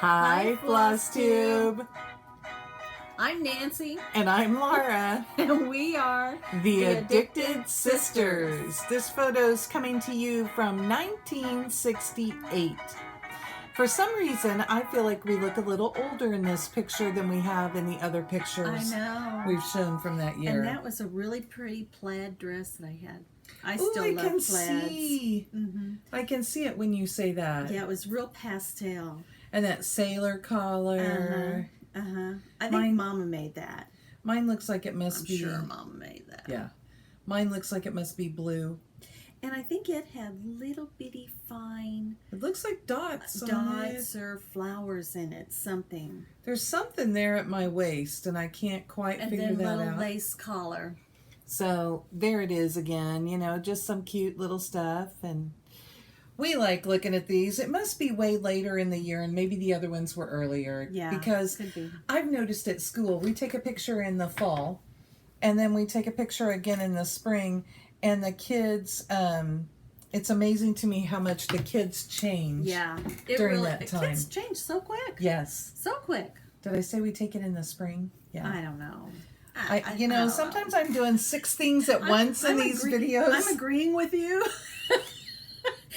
Hi, Flosstube. I'm Nancy. And I'm Laura. And we are The Addicted Sisters. This photo's coming to you from 1968. For some reason, I feel like we look a little older in this picture than we have in the other pictures we've shown from that year. And that was a really pretty plaid dress that I had. I Ooh, still love plaids. I can see it when you say that. Yeah, it was real pastel. And that sailor collar. I think Mama made that. Mine looks like it must be. I'm sure Mama made that. Yeah. Mine looks like it must be blue. And I think it had little bitty fine. It looks like dots. Dots or flowers in it, something. There's something there at my waist, and I can't quite figure that out. And then little lace collar. So there it is again. You know, just some cute little stuff, and we like looking at these. It must be way later in the year, and maybe the other ones were earlier. Yeah, because could be. I've noticed at school we take a picture in the fall, and then we take a picture again in the spring. And the kids, it's amazing to me how much the kids change during that time. Kids change so quick. Yes. So quick. Did I say we take it in the spring? Yeah. I don't know. Sometimes I'm doing 6 things at once in these videos. I'm agreeing with you.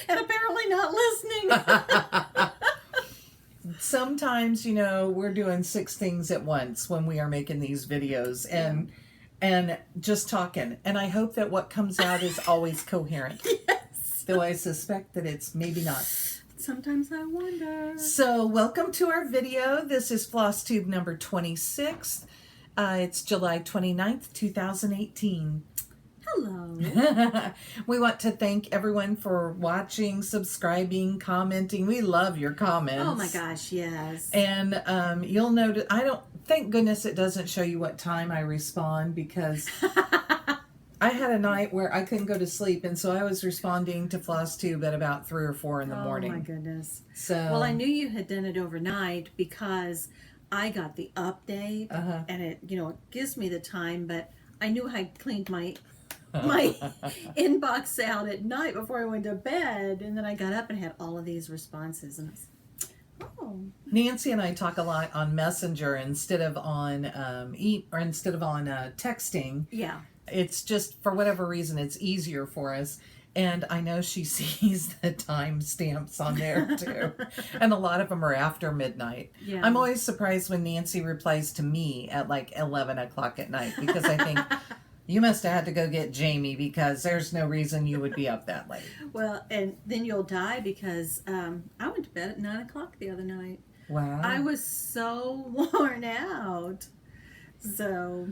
And apparently not listening. Sometimes, we're doing 6 things at once when we are making these videos. And just talking. And I hope that what comes out is always coherent. Yes. Though I suspect that it's maybe not. Sometimes I wonder. So welcome to our video. This is Flosstube number 26. It's July 29th, 2018. Hello. We want to thank everyone for watching, subscribing, commenting. We love your comments. Oh my gosh, yes. And you'll notice, thank goodness it doesn't show you what time I respond, because I had a night where I couldn't go to sleep, and so I was responding to Flosstube at about 3 or 4 in the morning. Oh my goodness. So well, I knew you had done it overnight because I got the update, and it gives me the time, but I knew I cleaned my inbox out at night before I went to bed, and then I got up and had all of these responses, and I was, Nancy and I talk a lot on Messenger instead of on texting. Yeah. It's just, for whatever reason, it's easier for us. And I know she sees the time stamps on there too. And a lot of them are after midnight. Yeah. I'm always surprised when Nancy replies to me at like 11 o'clock at night, because I think you must have had to go get Jamie, because there's no reason you would be up that late. Well, and then you'll die, because I went to bed at 9 o'clock the other night. Wow. I was so worn out. So...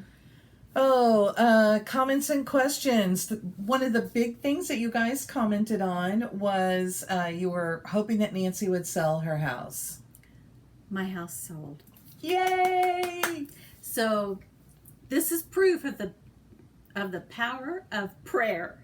comments and questions. One of the big things that you guys commented on was you were hoping that Nancy would sell her house. My house sold. Yay! So this is proof of the power of prayer.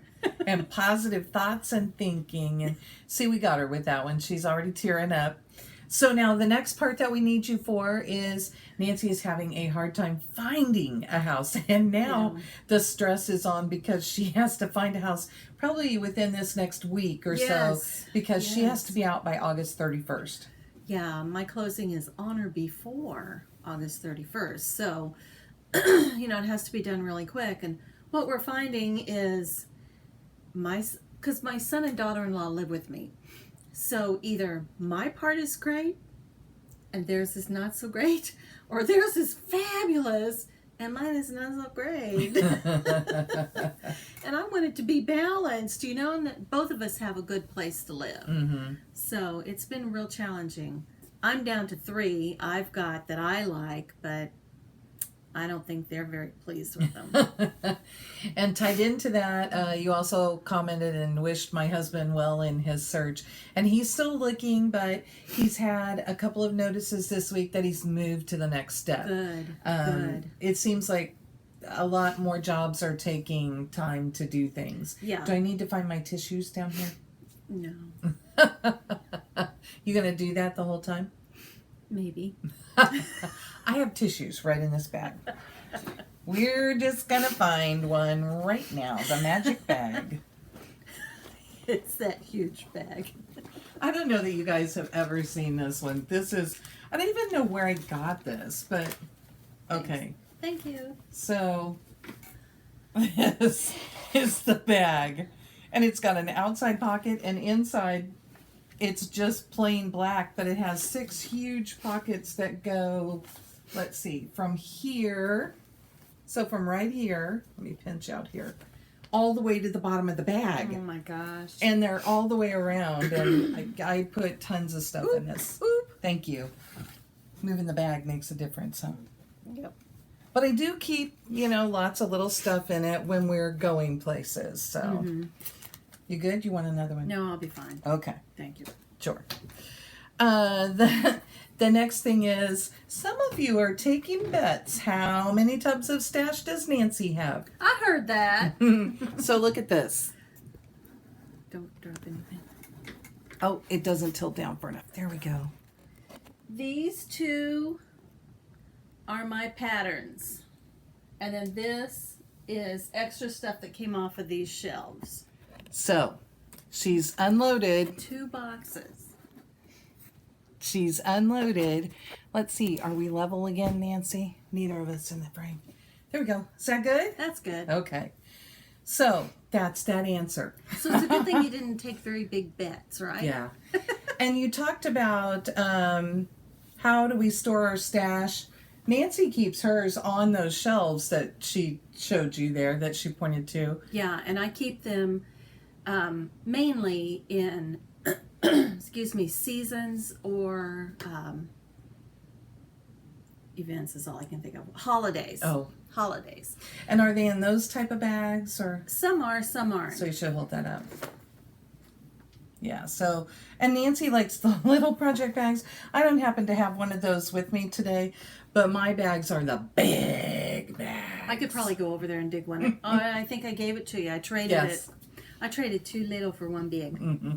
And positive thoughts and thinking. And see, we got her with that one. She's already tearing up. So now the next part that we need you for is Nancy is having a hard time finding a house. And now the stress is on, because she has to find a house probably within this next week or so, because she has to be out by August 31st. Yeah, my closing is on or before August 31st. So, it has to be done really quick. And what we're finding is because my son and daughter-in-law live with me. So either my part is great and theirs is not so great, or theirs is fabulous and mine is not so great. And I want it to be balanced, and that both of us have a good place to live. Mm-hmm. So it's been real challenging. I'm down to 3 I've got that I like, but I don't think they're very pleased with them. And tied into that, you also commented and wished my husband well in his search. And he's still looking, but he's had a couple of notices this week that he's moved to the next step. Good. It seems like a lot more jobs are taking time to do things. Yeah. Do I need to find my tissues down here? No. You going to do that the whole time? Maybe. I have tissues right in this bag. We're just going to find one right now. The magic bag. It's that huge bag. I don't know that you guys have ever seen this one. This is, I don't even know where I got this, but okay. Thank you. So this is the bag, and it's got an outside pocket, and inside it's just plain black, but it has 6 huge pockets that go, let's see, from here, so from right here, let me pinch out here, all the way to the bottom of the bag. Oh my gosh. And they're all the way around, and I put tons of stuff in this. Oop. Thank you. Moving the bag makes a difference, huh? Yep. But I do keep, lots of little stuff in it when we're going places, so. You good? You want another one? No, I'll be fine. Okay. Thank you. Sure. The next thing is, some of you are taking bets. How many tubs of stash does Nancy have? I heard that. So look at this. Don't drop anything. Oh, it doesn't tilt down far enough. There we go. These 2 are my patterns. And then this is extra stuff that came off of these shelves. So, she's unloaded. 2 boxes. She's unloaded. Let's see. Are we level again, Nancy? Neither of us in the frame. There we go. Is that good? That's good. Okay. So, that's that answer. So it's a good thing you didn't take very big bets, right? Yeah. And you talked about how do we store our stash. Nancy keeps hers on those shelves that she showed you there, that she pointed to. Yeah, and I keep them mainly in, excuse me, seasons or events is all I can think of. Holidays. Oh. Holidays. And are they in those type of bags, or? Some are, some aren't. So you should hold that up. Yeah, so, and Nancy likes the little project bags. I don't happen to have one of those with me today, but my bags are the big bags. I could probably go over there and dig one. Oh, I think I gave it to you. I traded Yes. it. I traded 2 little for 1 big. Mm-hmm.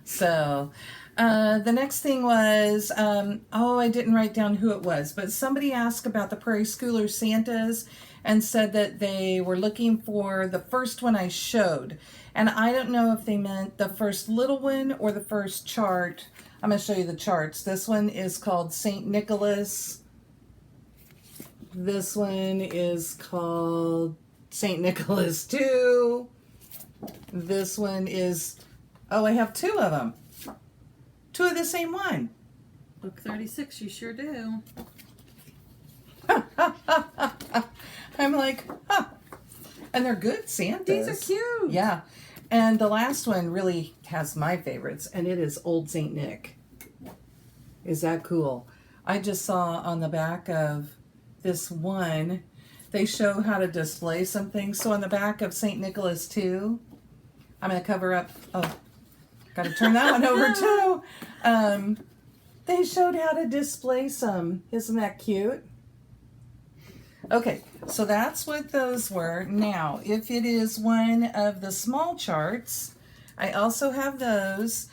So, the next thing was, I didn't write down who it was, but somebody asked about the Prairie Schooler Santas and said that they were looking for the first one I showed. And I don't know if they meant the first little one or the first chart. I'm going to show you the charts. This one is called St. Nicholas. This one is called St. Nicholas 2. This one is, I have 2 of them. 2 of the same one. Book 36, you sure do. I'm like, huh. And they're good Santas. These are cute. Yeah. And the last one really has my favorites, and it is Old St. Nick. Is that cool? I just saw on the back of this one, they show how to display some things. So on the back of St. Nicholas 2, I'm going to cover up, got to turn that one over too. They showed how to display some. Isn't that cute? Okay, so that's what those were. Now, if it is one of the small charts, I also have those.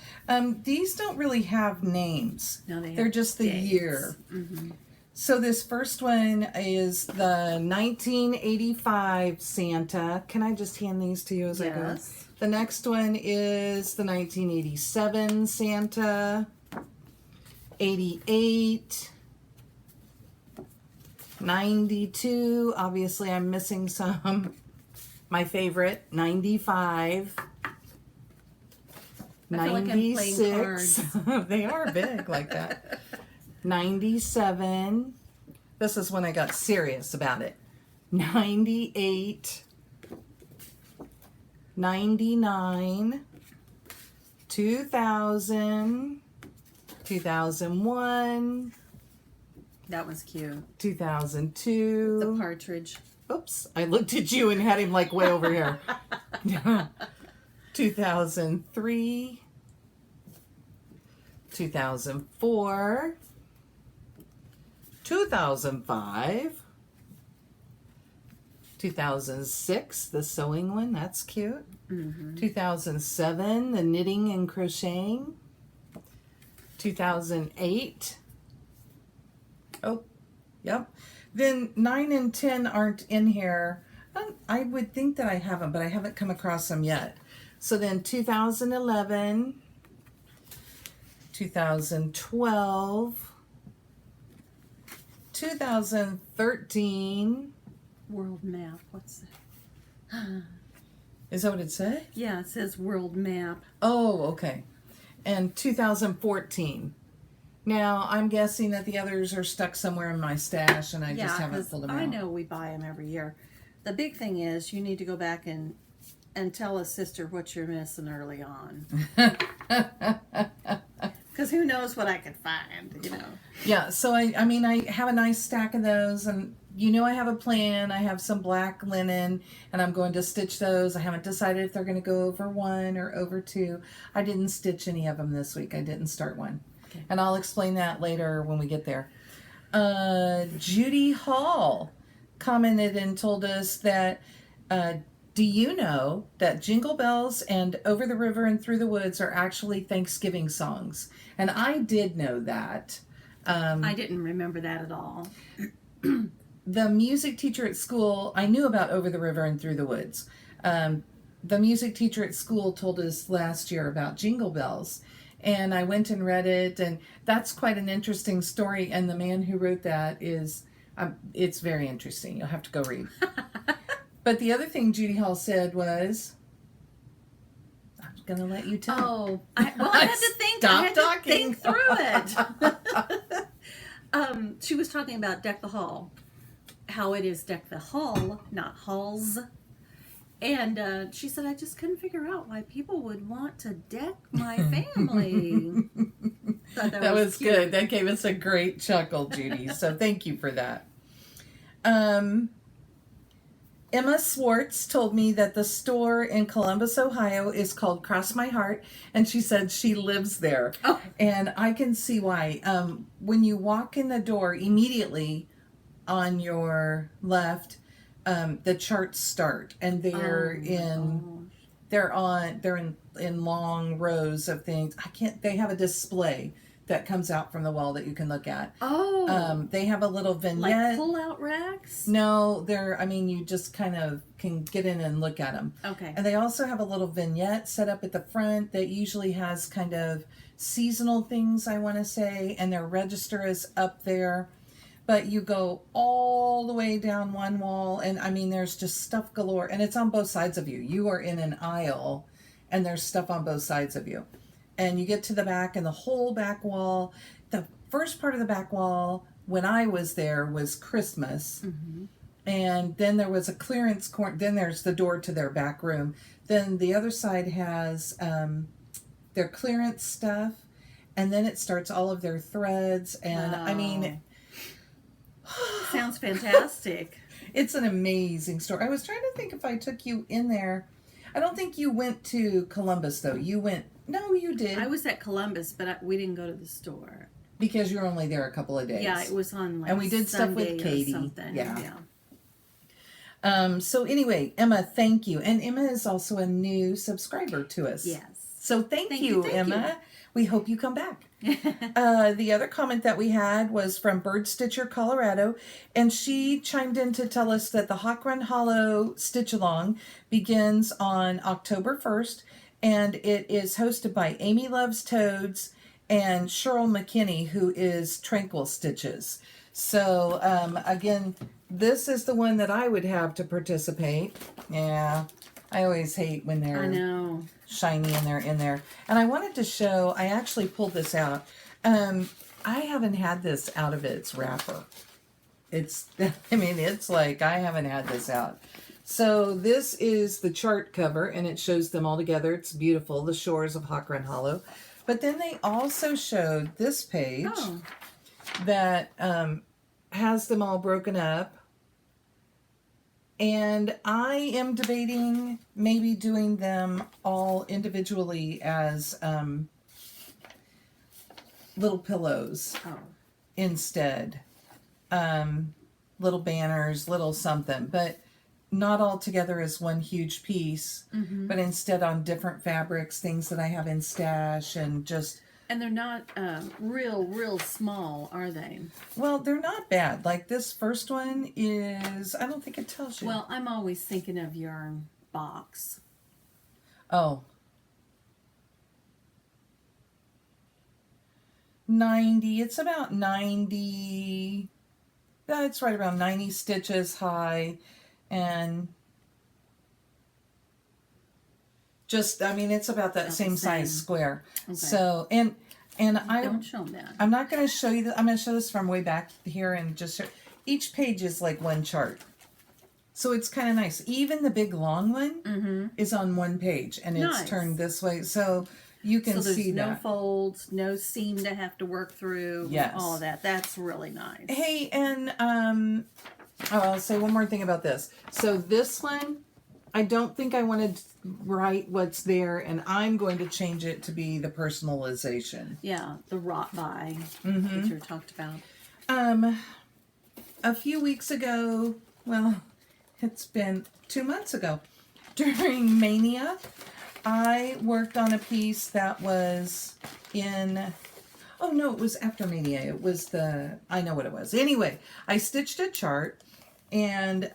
These don't really have names. No, they're just the dates. year. Mm-hmm. So this first one is the 1985 Santa. Can I just hand these to you as I go? Yes. The next one is the 1987 Santa. 88. 92, obviously I'm missing some. My favorite, 95. I feel like I'm playing 96. They are big like that. 97. This is when I got serious about it. 98. 99. 2000. 2001. That was cute. 2002. The partridge. Oops, I looked at you and had him like way over here. 2003. 2004. 2005. 2006, the sewing one, that's cute. Mm-hmm. 2007, the knitting and crocheting. 2008. Oh, yep. Then 9 and 10 aren't in here. I would think that I have them, but I haven't come across them yet. So then 2011, 2012, 2013. World map. What's that? Is that what it said? Yeah, it says world map. Oh, okay. And 2014. Now, I'm guessing that the others are stuck somewhere in my stash and I just haven't pulled them out. I know we buy them every year. The big thing is you need to go back and tell a sister what you're missing early on. Because who knows what I could find, you know. Yeah, so I mean, I have a nice stack of those, and you know I have a plan. I have some black linen, and I'm going to stitch those. I haven't decided if they're going to go over 1 or over 2. I didn't stitch any of them this week. I didn't start one. Okay. And I'll explain that later when we get there. Judy Hall commented and told us that, do you know that Jingle Bells and Over the River and Through the Woods are actually Thanksgiving songs? And I did know that. I didn't remember that at all. The music teacher at school, I knew about Over the River and Through the Woods. The music teacher at school told us last year about Jingle Bells. And I went and read it, and that's quite an interesting story. And the man who wrote that is, it's very interesting. You'll have to go read. But the other thing Judy Hall said was, I'm going to let you tell. Oh, I had to think. Stop I had talking. to think through it. She was talking about Deck the Hall, how it is Deck the Hall, not halls. And she said, I just couldn't figure out why people would want to deck my family. That was cute. good. That gave us a great chuckle, Judy. So thank you for that. Emma Swartz told me that the store in Columbus, Ohio is called Cross My Heart, and she said she lives there. Oh. And I can see why. When you walk in the door, immediately on your left, the charts start, and they're in long rows of things. They have a display that comes out from the wall that you can look at. Oh. They have a little vignette. Like pull-out racks? No, you just kind of can get in and look at them. Okay. And they also have a little vignette set up at the front that usually has kind of seasonal things, I want to say, and their register is up there. But you go all the way down one wall, and I mean, there's just stuff galore, and it's on both sides of you. You are in an aisle, and there's stuff on both sides of you. And you get to the back, and the whole back wall, the first part of the back wall, when I was there, was Christmas. Mm-hmm. And then there was a clearance corner. Then there's the door to their back room. Then the other side has their clearance stuff. And then it starts all of their threads. And I mean... Sounds fantastic. It's an amazing store. I was trying to think if I took you in there. I don't think you went to Columbus, though. No, you did. I was at Columbus, but we didn't go to the store. Because you were only there a couple of days. Yeah, it was on and we did Sunday stuff with Katie. Something. Yeah. So anyway, Emma, thank you. And Emma is also a new subscriber to us. Yes. So thank you, Emma. We hope you come back. The other comment that we had was from Bird Stitcher, Colorado, and she chimed in to tell us that the Hawk Run Hollow Stitch Along begins on October 1st, and it is hosted by Amy Loves Toads and Cheryl McKinney, who is Tranquil Stitches. So, again, this is the one that I would have to participate. Yeah, I always hate when they're shiny and they're in there. And I wanted to show, I actually pulled this out. I haven't had this out of its wrapper. It's like I haven't had this out. So this is the chart cover, and it shows them all together. It's beautiful, the shores of Hawk Run Hollow. But then they also showed this page that has them all broken up. And I am debating maybe doing them all individually as little pillows instead. Little banners, little something. But not all together as one huge piece, but instead on different fabrics, things that I have in stash, and just... And they're not real small, are they? Well, they're not bad. Like this first one is, I don't think it tells you. Well, I'm always thinking of your box. Oh. 90. It's about 90. It's right around 90 stitches high, and just, I mean, it's about that same size square. Okay. So, and Don't show that. I'm not going to show you that. I'm going to show this from way back here, and just show, each page is like one chart. So it's kind of nice. Even the big long one is on one page, and it's turned this way. So you can see that. No folds, no seam to have to work through. Yes. All of that. That's really nice. Hey, and I'll say one more thing about this. So this one, I don't think I want to write what's there, and I'm going to change it to be the personalization. Yeah, the wrought by that you talked about. A few weeks ago, well, it's been 2 months ago, during Mania, I worked on a piece that was in, oh no, it was after Mania. It was I know what it was. Anyway, I stitched a chart, and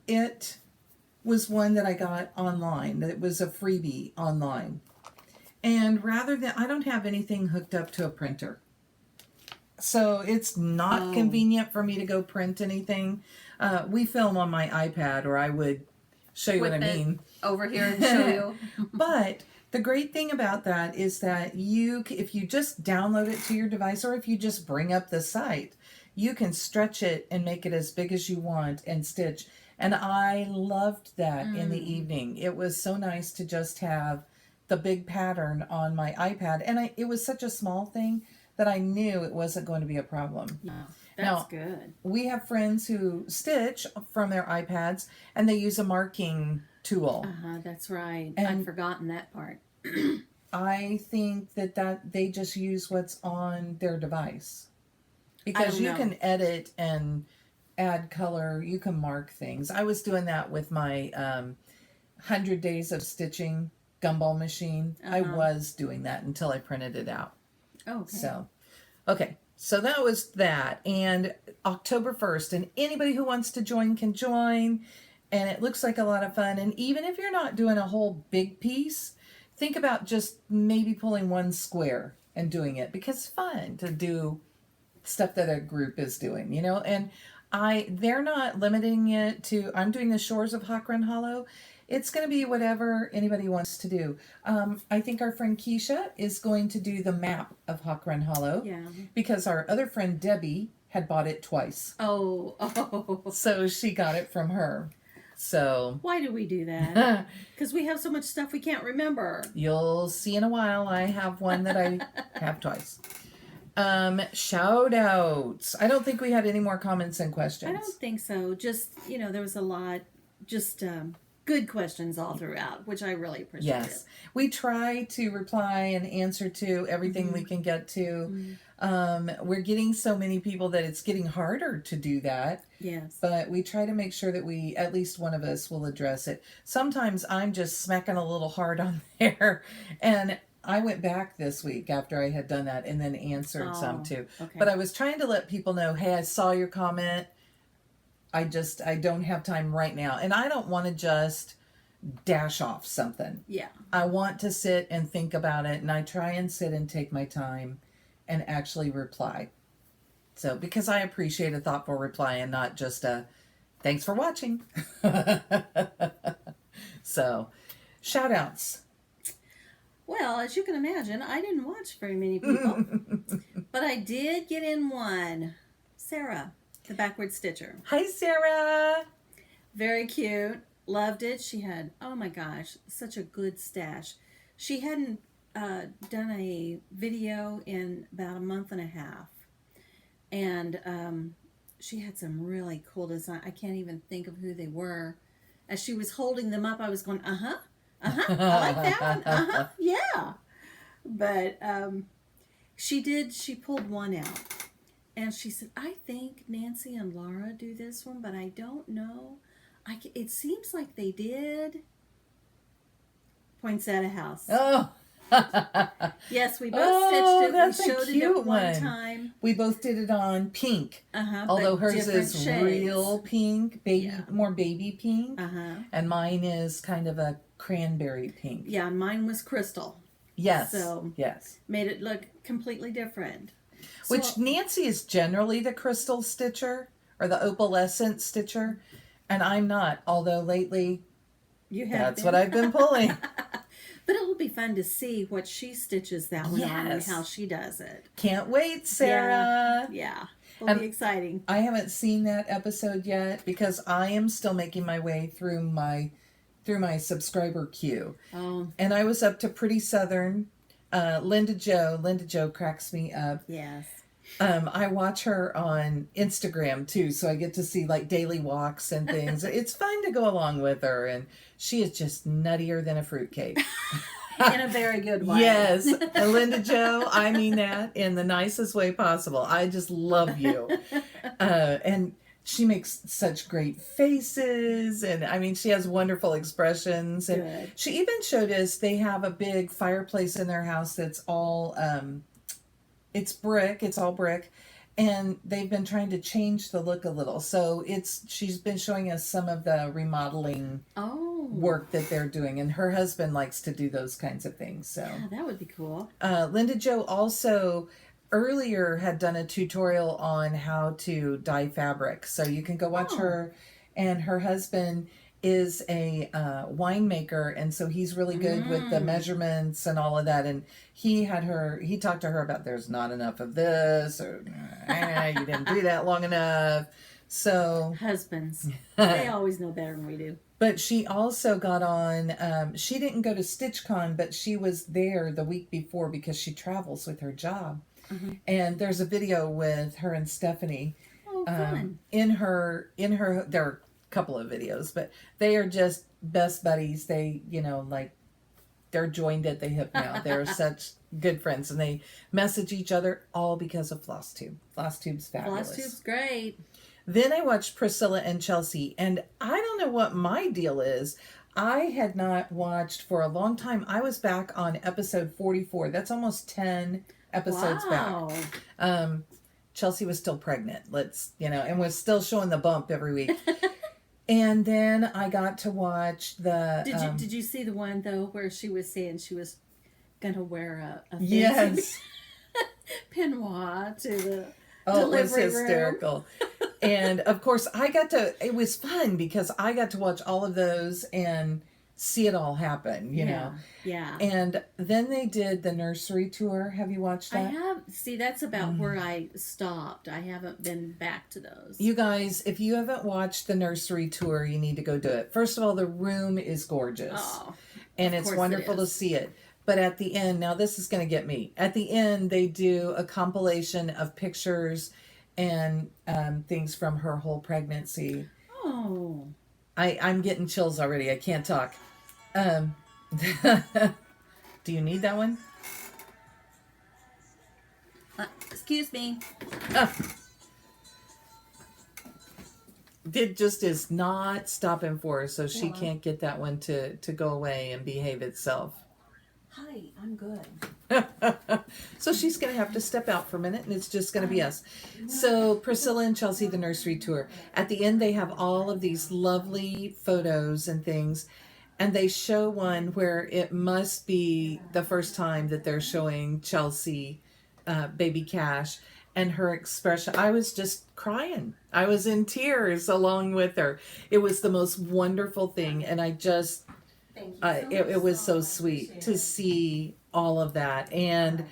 it was one that I got online. It was a freebie online. And rather than, I don't have anything hooked up to a printer. So it's not convenient for me to go print anything. We film on my iPad, or I would show you what I mean. Over here and show you. But the great thing about that is that if you just download it to your device, or if you just bring up the site, you can stretch it and make it as big as you want and stitch. And I loved that in the evening. It was so nice to just have the big pattern on my iPad. And it was such a small thing that I knew it wasn't going to be a problem. No, that's good. We have friends who stitch from their iPads, and they use a marking tool. That's right. And I've forgotten that part. I think that they just use what's on their device. Because you can edit and add color. You can mark things. I was doing that with my 100 Days of Stitching gumball machine. I was doing that until I printed it out. Okay. So that was that. And October 1st. And anybody who wants to join can join. And it looks like a lot of fun. And even if you're not doing a whole big piece, think about just maybe pulling one square and doing it. Because it's fun to do stuff that a group is doing, you know. And they're not limiting it to, I'm doing the Shores of Hawk Run Hollow. It's going to be whatever anybody wants to do. I think our friend Keisha is going to do the map of Hawk Run Hollow. Yeah. Because our other friend Debbie had bought it twice. Oh. So she got it from her. So. Why do we do that? Because we have so much stuff we can't remember. You'll see in a while. I have one that I have twice. Shout outs. I don't think we had any more comments and questions. I don't think so. Just, there was a lot, just good questions all throughout, which I really appreciate. Yes. We try to reply and answer to everything we can get to. We're getting so many people that it's getting harder to do that. Yes. But we try to make sure that at least one of us will address it. Sometimes I'm just smacking a little hard on there, and I went back this week after I had done that and then answered some too. Okay. But I was trying to let people know, hey, I saw your comment. I don't have time right now. And I don't want to just dash off something. Yeah. I want to sit and think about it. And I try and sit and take my time and actually reply. So, because I appreciate a thoughtful reply and not just a, thanks for watching. So, shout outs. Well, as you can imagine, I didn't watch very many people, but I did get in one. Sarah, the backward stitcher. Hi, Sarah. Very cute. Loved it. She had, oh my gosh, such a good stash. She hadn't done a video in about a month and a half. And she had some really cool design. I can't even think of who they were. As she was holding them up, I was going, I like that one. Yeah. But she pulled one out. And she said, I think Nancy and Laura do this one, but I don't know. It seems like they did. Points at a house. Oh. Yes, we both stitched it. That's we showed a cute it at one time. We both did it on pink. Although hers is shades. Real pink, more baby pink. Uh-huh. And mine is kind of a cranberry pink. Yeah, mine was crystal. Yes. So yes. made it look completely different. Which So, Nancy is generally the crystal stitcher or the opalescent stitcher, and I'm not. Although lately, you have that's been. what I've been pulling. But it will be fun to see what she stitches that one on and Yes. how she does it. Can't wait, Sarah. Yeah. It'll And be exciting. I haven't seen that episode yet because I am still making my way through my subscriber queue. Oh, And I was up to Pretty Southern. Linda Jo cracks me up. yes. I watch her on Instagram too, so I get to see like daily walks and things. It's fun to go along with her, and she is just nuttier than a fruitcake. In a very good way. Yes, and Linda Jo, I mean that in the nicest way possible. I just love you. And she makes such great faces, and I mean, she has wonderful expressions. And Good. she even showed us they have a big fireplace in their house that's all, it's brick, it's all brick. And they've been trying to change the look a little. So she's been showing us some of the remodeling work that they're doing. And her husband likes to do those kinds of things. So Yeah, that would be cool. Linda Jo also earlier had done a tutorial on how to dye fabric. So you can go watch her. And her husband is a winemaker, and so he's really good with the measurements and all of that. And he talked to her about there's not enough of this, or you didn't do that long enough. So Husbands, they always know better than we do. but she also got on, she didn't go to StitchCon, but she was there the week before because she travels with her job. And there's a video with her and Stephanie Oh, fun. in her, there are a couple of videos, but they are just best buddies. They, like they're joined at the hip now. They're such good friends, and they message each other all because of Flosstube. Flosstube's fabulous. Flosstube's great. Then I watched Priscilla and Chelsea, and I don't know what my deal is. I had not watched for a long time. I was back on episode 44. That's almost 10 episodes Wow. back. Chelsea was still pregnant, and was still showing the bump every week. And then I got to watch the... Did you see the one, though, where she was saying she was going to wear a fancy Yes. peignoir to the Oh, it was delivery hysterical. And of course, it was fun because I got to watch all of those and see it all happen, know. Yeah. And then they did the nursery tour. Have you watched I that? have. See, that's about where I stopped. I haven't been back to those. You guys, if you haven't watched the nursery tour, you need to go do it. First of all, the room is gorgeous. Oh, and it's course wonderful it to is. see it. But at the end, now this is going to get me. At the end, they do a compilation of pictures and things from her whole pregnancy. Oh. I'm getting chills already. I can't talk. Do you need that one? Excuse me. It just is not stopping for her, so she Well. can't get that one to go away and behave itself. Hi, I'm good. So she's going to have to step out for a minute, and it's just going to be us. So Priscilla and Chelsea, the nursery tour. At the end, they have all of these lovely photos and things, and they show one where it must be the first time that they're showing Chelsea baby Cash, and her expression. I was just crying. I was in tears along with her. It was the most wonderful thing, and I just... it was so sweet to see all of that. And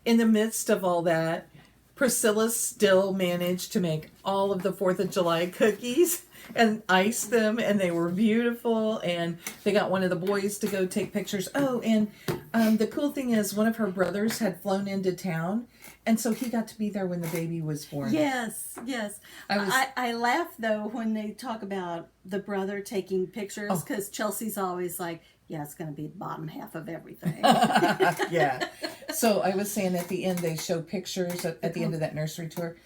in the midst of all that, Priscilla still managed to make all of the 4th of July cookies and ice them, and they were beautiful. And they got one of the boys to go take pictures. Oh, and the cool thing is one of her brothers had flown into town, and so he got to be there when the baby was born. Yes. I laugh, though, when they talk about the brother taking pictures, because Chelsea's always like, yeah, it's going to be the bottom half of everything. Yeah. So I was saying at the end, they show pictures at the end of that nursery tour.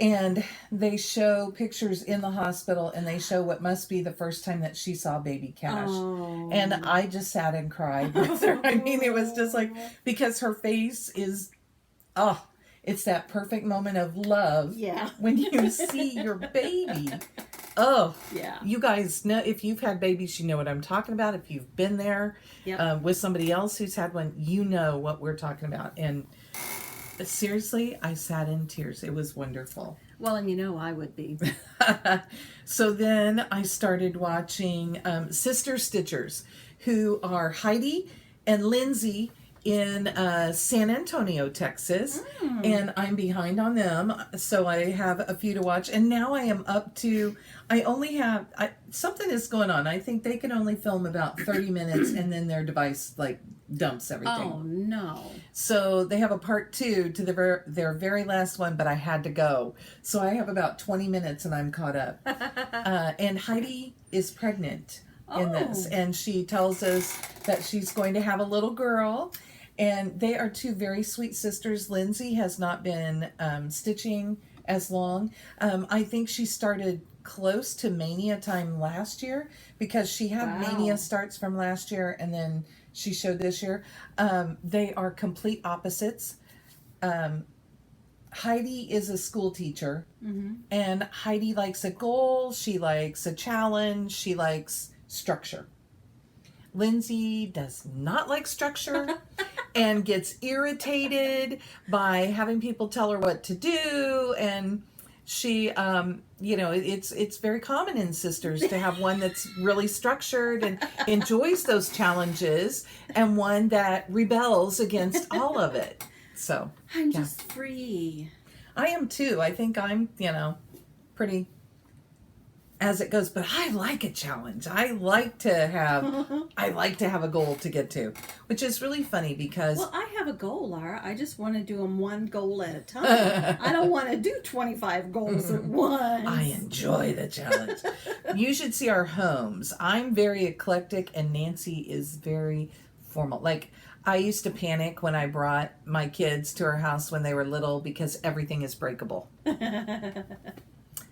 And they show pictures in the hospital, and they show what must be the first time that she saw baby Cash. Oh. And I just sat and cried with her. I mean, it was just like, because her face is, it's that perfect moment of love. Yeah. When you see your baby. Oh, Yeah. you guys know, if you've had babies, you know what I'm talking about. If you've been there Yep. with somebody else who's had one, you know what we're talking about. And seriously, I sat in tears. It was wonderful. Well, and you know I would be. So then I started watching Sister Stitchers, who are Heidi and Lindsay in San Antonio, Texas. And I'm behind on them, so I have a few to watch. And now I am up to, I only have, something is going on. I think they can only film about 30 minutes and then their device like dumps everything. Oh, no. So they have a part 2 to their very last one, but I had to go. So I have about 20 minutes and I'm caught up. And Heidi is pregnant in this. And she tells us that she's going to have a little girl. And they are 2 very sweet sisters. Lindsay has not been stitching as long. I think she started close to Mania time last year because she had Mania starts from last year and then she showed this year. They are complete opposites. Heidi is a school teacher, and Heidi likes a goal. She likes a challenge. She likes structure. Lindsay does not like structure and gets irritated by having people tell her what to do. And she, it's very common in sisters to have one that's really structured and enjoys those challenges and one that rebels against all of it. So I'm just free. I am too. I think I'm, pretty as it goes, but I like a challenge. I like to have a goal to get to, which is really funny because Well, I have a goal, Laura. I just want to do them one goal at a time. I don't want to do 25 goals at once. I enjoy the challenge. You should see our homes. I'm very eclectic and Nancy is very formal. Like, I used to panic when I brought my kids to our house when they were little because everything is breakable.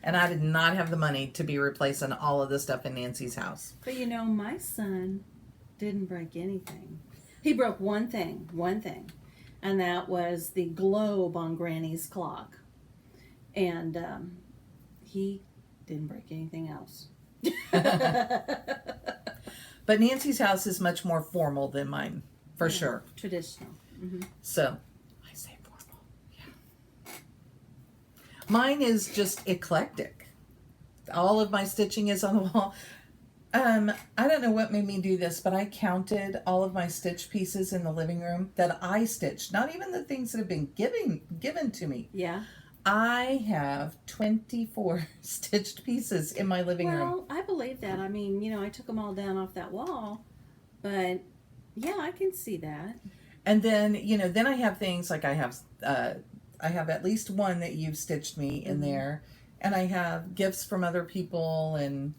And I did not have the money to be replacing all of the stuff in Nancy's house. But my son didn't break anything. He broke one thing, and that was the globe on Granny's clock. And he didn't break anything else. But Nancy's house is much more formal than mine, for sure. Traditional. Mm-hmm. So, I say formal. Yeah. Mine is just eclectic. All of my stitching is on the wall. I don't know what made me do this, but I counted all of my stitch pieces in the living room that I stitched. Not even the things that have been given to me. Yeah. I have 24 stitched pieces in my living room. Well, I believe that. I mean, I took them all down off that wall, but yeah, I can see that. And then, then I have things like I have at least one that you've stitched me in there, and I have gifts from other people and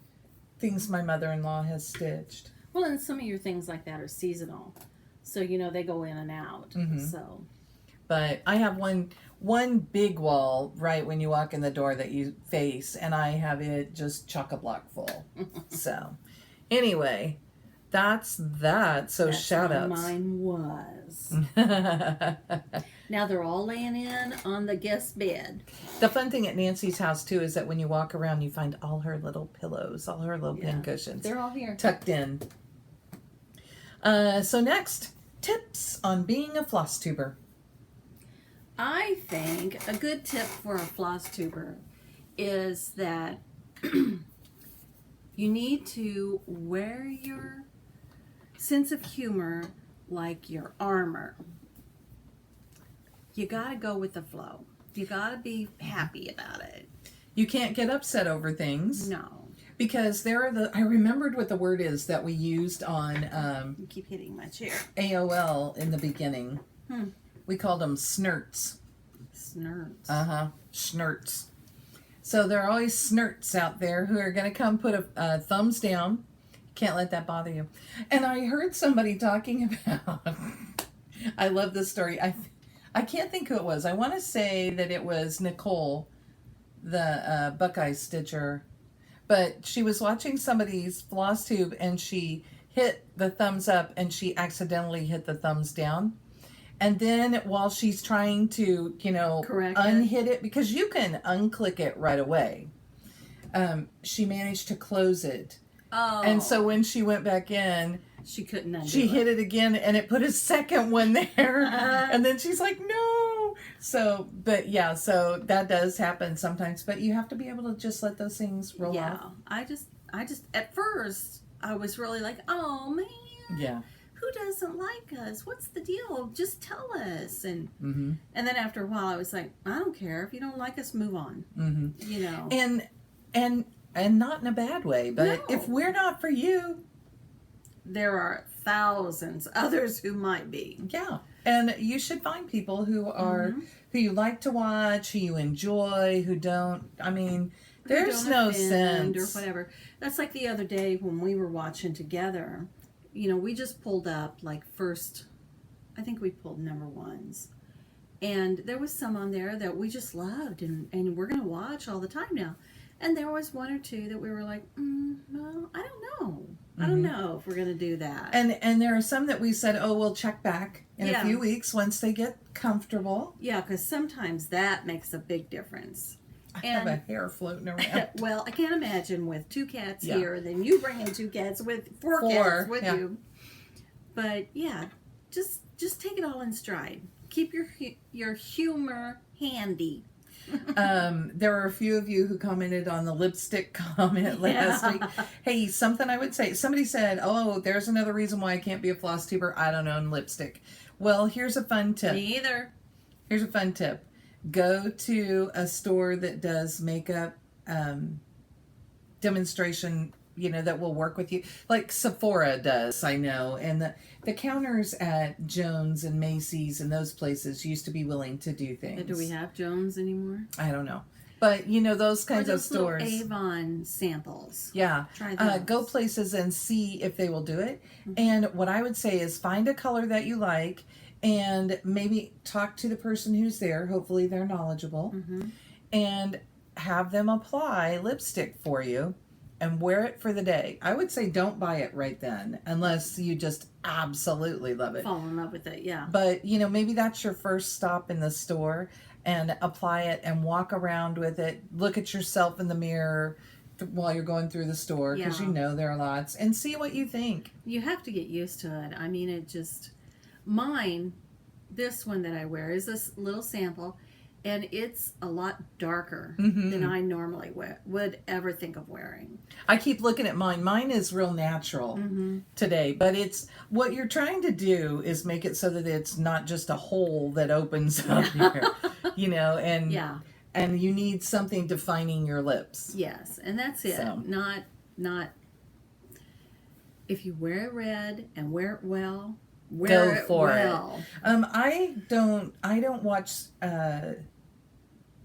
things my mother-in-law has stitched. Well, and some of your things like that are seasonal, so they go in and out. So, but I have one big wall right when you walk in the door that you face, and I have it just chock-a-block full. So, anyway, that's that. So that's shout how outs. mine was. Now they're all laying in on the guest bed. The fun thing at Nancy's house too is that when you walk around, you find all her little pillows, all her little pin cushions. They're all here. Tucked in. So next, tips on being a floss tuber. I think a good tip for a floss tuber is that you need to wear your sense of humor like your armor. You gotta go with the flow. You gotta be happy about it. You can't get upset over things. No. Because I remembered what the word is that we used on You keep hitting my chair. AOL in the beginning. We called them snurts. Snurts. Snurts. So there are always snurts out there who are going to come put a thumbs down. Can't let that bother you. And I heard somebody talking about, I love this story. I can't think who it was. I want to say that it was Nicole, the Buckeye stitcher. But she was watching somebody's floss tube and she hit the thumbs up and she accidentally hit the thumbs down. And then while she's trying to, Correct unhit it, because you can unclick it right away. she managed to close it. Oh. And so when she went back in, she couldn't undo she hit it again, and it put a second one there. And then she's like, no. So, but yeah, so that does happen sometimes. But you have to be able to just let those things roll off. I just, at first, I was really like, oh, man. Yeah. Who doesn't like us? What's the deal? Just tell us. And Mm-hmm. and then after a while, I was like, I don't care. If you don't like us, move on. Mm-hmm. You know. And not in a bad way. But No. if we're not for you, there are thousands others who might be. yeah. And you should find people who are who you like to watch, who you enjoy, who don't. I mean, there's no sense or whatever. That's like the other day when we were watching together. You know, we just pulled up like first. I think we pulled number ones, and there was some on there that we just loved, and we're gonna watch all the time now. And there was one or two that we were like, well, I don't know. I don't know if we're going to do that. And there are some that we said, oh, we'll check back in a few weeks once they get comfortable. Yeah, because sometimes that makes a big difference. I have a hair floating around. Well, I can't imagine with 2 cats here, then you bring in 2 cats with 4 cats with you. But yeah, just take it all in stride. Keep your humor handy. There were a few of you who commented on the lipstick comment last week. Hey, something I would say. Somebody said, oh, there's another reason why I can't be a floss tuber. I don't own lipstick. Well, here's a fun tip. Me either. Here's a fun tip. Go to a store that does makeup demonstration, that will work with you. Like Sephora does, I know. And the counters at Jones and Macy's and those places used to be willing to do things. Do we have Jones anymore? I don't know. But, those kinds of stores. Avon samples. Yeah. Try those. Go places and see if they will do it. And what I would say is find a color that you like and maybe talk to the person who's there. Hopefully they're knowledgeable. And have them apply lipstick for you and wear it for the day. I would say don't buy it right then unless you just absolutely love it. Fall in love with it, yeah. But, maybe that's your first stop in the store and apply it and walk around with it. Look at yourself in the mirror while you're going through the store because there are lots and see what you think. You have to get used to it. I mean, this one that I wear is this little sample. And it's a lot darker than I normally would ever think of wearing. I keep looking at mine. Mine is real natural today. But it's what you're trying to do is make it so that it's not just a hole that opens up here. And you need something defining your lips. Yes, and that's it. So. Not if you wear it red and wear it well, Go it for well. it. I don't watch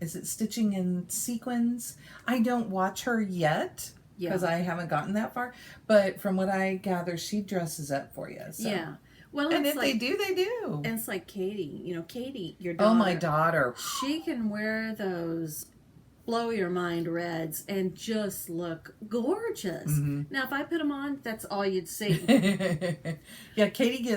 is it Stitching in Sequins? I don't watch her yet because I haven't gotten that far. But from what I gather, she dresses up for you. So. Yeah. Well, and if they do, they do. And it's like Katie. Katie, your daughter. Oh, my daughter. She can wear those blow your mind reds and just look gorgeous. Now, if I put them on, that's all you'd see. Yeah, Katie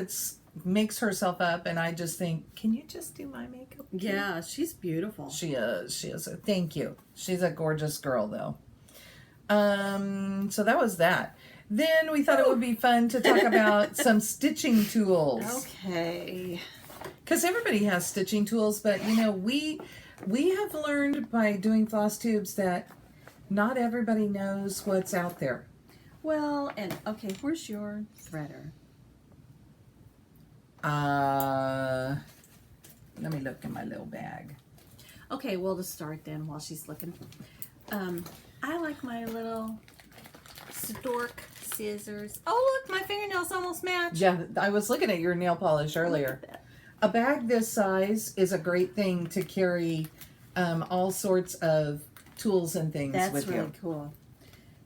makes herself up, and I just think, can you just do my makeup? Yeah, she's beautiful. She is. Thank you. She's a gorgeous girl, though. So that was that. Then we thought it would be fun to talk about some stitching tools. Okay. Because everybody has stitching tools, but we have learned by doing floss tubes that not everybody knows what's out there. Well, and okay, where's your threader? Let me look in my little bag. Okay, well, to start then, while she's looking, I like my little stork scissors. Oh, look, my fingernails almost match. Yeah, I was looking at your nail polish earlier. A bag this size is a great thing to carry all sorts of tools and things with you. That's really cool.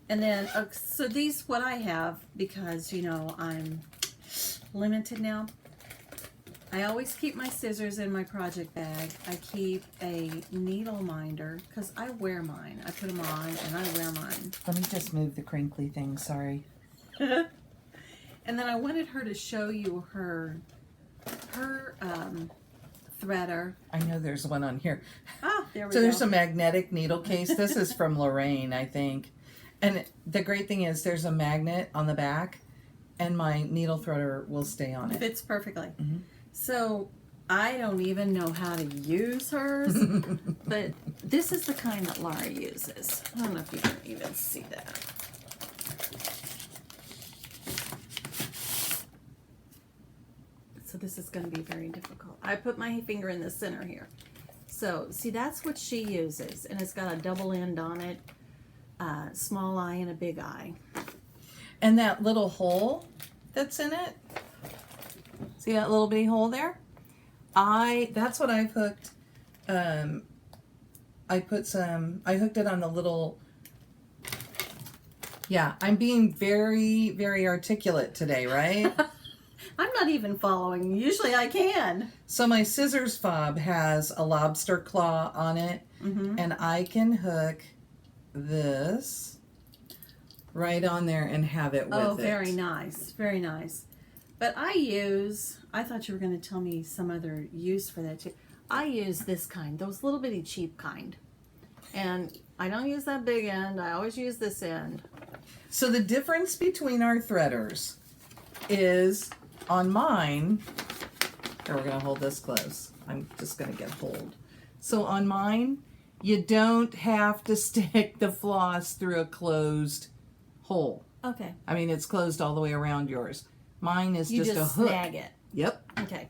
And then, so these, what I have, because, I'm limited now. I always keep my scissors in my project bag. I keep a needle minder because I wear mine. I put them on and I wear mine. Let me just move the crinkly thing, sorry. And then I wanted her to show you her threader. I know there's one on here. Ah, there we So go. there's a magnetic needle case. This is from Lorraine, I think. And the great thing is there's a magnet on the back, and my needle threader will stay on it. Fits perfectly. Mm-hmm. So I don't even know how to use hers, but this is the kind that Laura uses. I don't know if you can even see that. So this is going to be very difficult. I put my finger in the center here. So see, that's what she uses, and it's got a double end on it, small eye and a big eye. And that little hole that's in it, see that little bitty hole there? That's what I've hooked. I hooked it on the little, yeah, I'm being very, very articulate today, right? I'm not even following. Usually I can. So my scissors fob has a lobster claw on it, and I can hook this right on there and have it with it. Oh, very nice. Very nice. But I thought you were going to tell me some other use for that too. I use this kind, those little bitty cheap kind. And I don't use that big end. I always use this end. So the difference between our threaders is on mine, here we're going to hold this close. I'm just going to get hold. So on mine, you don't have to stick the floss through a closed hole. Okay. I mean, it's closed all the way around yours. Mine is You just a hook. snag it. Yep. Okay.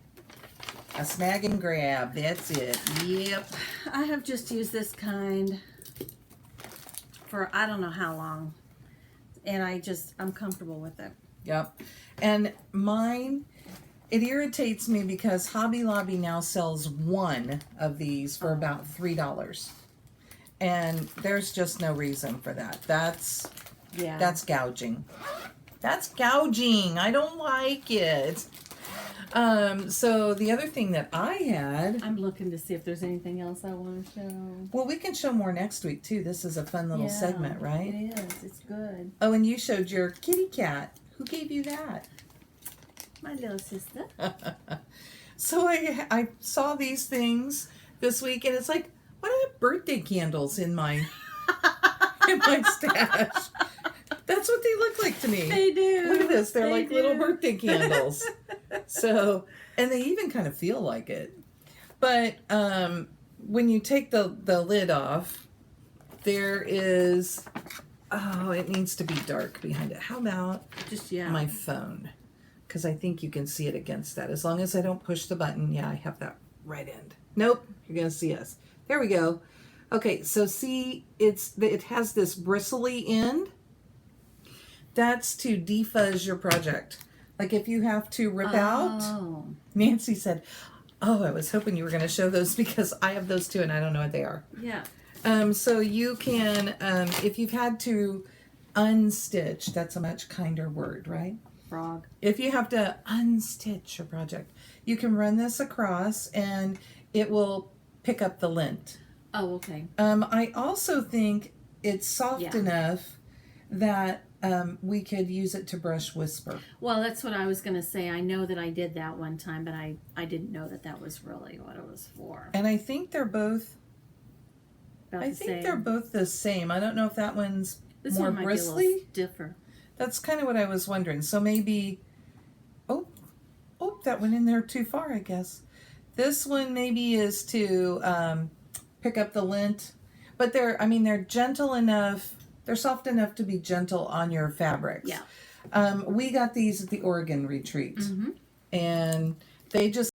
A snag and grab. That's it. Yep. I have just used this kind for I don't know how long. And I'm comfortable with it. Yep. And mine, it irritates me because Hobby Lobby now sells one of these for about $3. And there's just no reason for that. That's gouging. That's gouging. I don't like it. So the other thing that I had, I'm looking to see if there's anything else I want to show. well, we can show more next week too. This is a fun little segment, right? It is. It's good. Oh, and you showed your kitty cat. Who gave you that? My little sister. So I saw these things this week, and it's like, what are the birthday candles in my stash? That's what they look like to me. They do. Look at this. They're They like do. little birthday candles. So, and they even kind of feel like it. But when you take the lid off, there is, oh, it needs to be dark behind it. How about Just, my phone? Because I think you can see it against that. As long as I don't push the button. Yeah, I have that right end. Nope, you're going to see us. There we go. Okay, so see, it has this bristly end. That's to defuzz your project. Like if you have to rip out. Nancy said, oh, I was hoping you were going to show those because I have those too and I don't know what they are. Yeah. So you can, if you've had to unstitch, that's a much kinder word, right? Frog. If you have to unstitch your project, you can run this across and it will pick up the lint. Oh, okay. I also think it's soft enough that we could use it to brush whisper. Well, that's what I was going to say. I know that I did that one time, but I didn't know that was really what it was for. And I think they're both, About the same. they're both the same. I don't know if that one's This more one might bristly. be a little stiffer. That's kind of what I was wondering. So maybe, oh, that went in there too far, I guess. This one maybe is to pick up the lint, but they're gentle enough. They're soft enough to be gentle on your fabrics. Yeah. We got these at the Oregon retreat, and they just